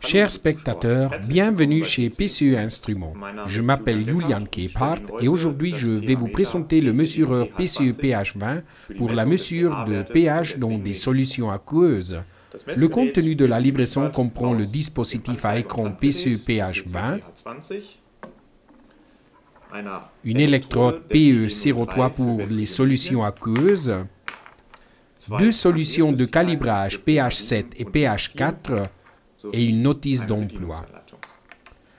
Chers spectateurs, bienvenue chez PCE Instruments. Je m'appelle Julian Gebhardt et aujourd'hui je vais vous présenter le mesureur PCE pH20 pour la mesure de pH dans des solutions aqueuses. Le contenu de la livraison comprend le dispositif à écran PCE pH20, une électrode PE03 pour les solutions aqueuses, deux solutions de calibrage pH7 et pH4 et une notice d'emploi.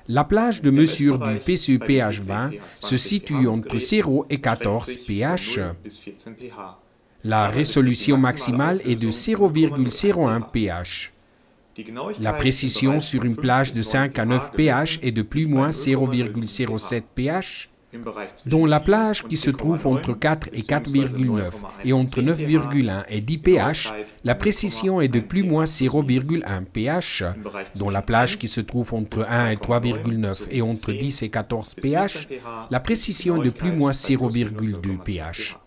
La plage de mesure du PCE pH20 se situe entre 0 et 14 pH. La résolution maximale est de 0,01 pH. La précision sur une plage de 5 à 9 pH est de plus moins 0,07 pH, dont la plage qui se trouve entre 4 et 4,9 et entre 9,1 et 10 pH, la précision est de plus moins 0,1 pH, dont la plage qui se trouve entre 1 et 3,9 et entre 10 et 14 pH, la précision est de plus moins 0,2 pH.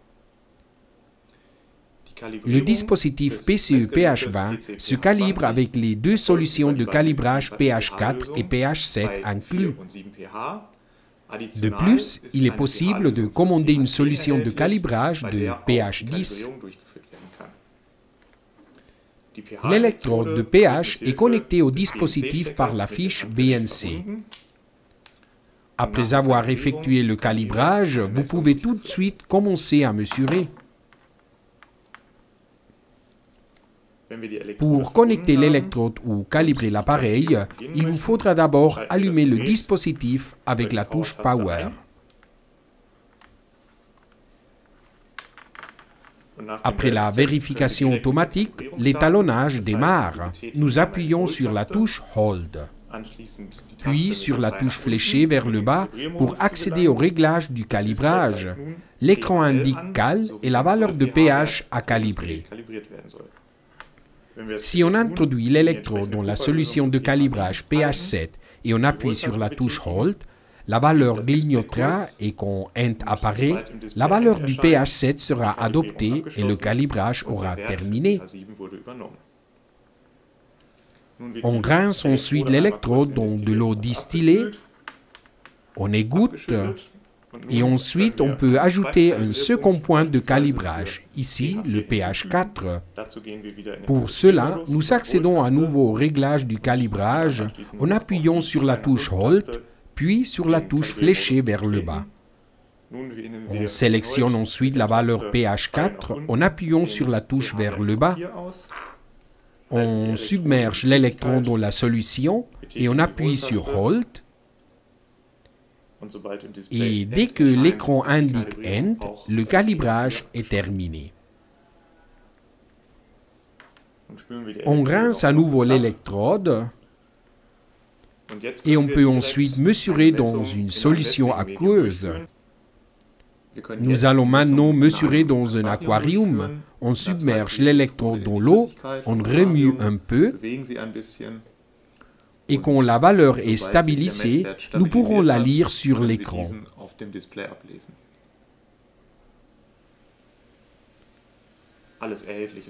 Le dispositif PCE pH20 se calibre avec les deux solutions de calibrage pH4 et pH7 inclus. De plus, il est possible de commander une solution de calibrage de pH10. L'électrode de pH est connectée au dispositif par la fiche BNC. Après avoir effectué le calibrage, vous pouvez tout de suite commencer à mesurer. Pour connecter l'électrode ou calibrer l'appareil, il vous faudra d'abord allumer le dispositif avec la touche Power. Après la vérification automatique, l'étalonnage démarre. Nous appuyons sur la touche Hold, puis sur la touche fléchée vers le bas pour accéder au réglage du calibrage. L'écran indique Cal et la valeur de pH à calibrer. Si on introduit l'électrode dans la solution de calibrage pH7 et on appuie sur la touche Hold, la valeur clignotera et quand End apparaît, la valeur du pH7 sera adoptée et le calibrage aura terminé. On rince ensuite l'électrode dans de l'eau distillée, on égoutte et ensuite on peut ajouter un second point de calibrage, ici le pH4. Pour cela, nous accédons à nouveau au réglage du calibrage en appuyant sur la touche Hold, puis sur la touche fléchée vers le bas. On sélectionne ensuite la valeur pH4 en appuyant sur la touche vers le bas. On submerge l'électron dans la solution et on appuie sur Hold. Et dès que l'écran indique End, le calibrage est terminé. On rince à nouveau l'électrode et on peut ensuite mesurer dans une solution aqueuse. Nous allons maintenant mesurer dans un aquarium. On submerge l'électrode dans l'eau, on remue un peu. Et quand la valeur est stabilisée, nous pourrons la lire sur l'écran.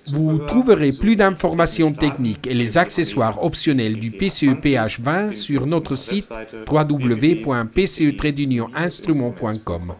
Vous trouverez plus d'informations techniques et les accessoires optionnels du PCE pH20 sur notre site www.pce-instrument.com.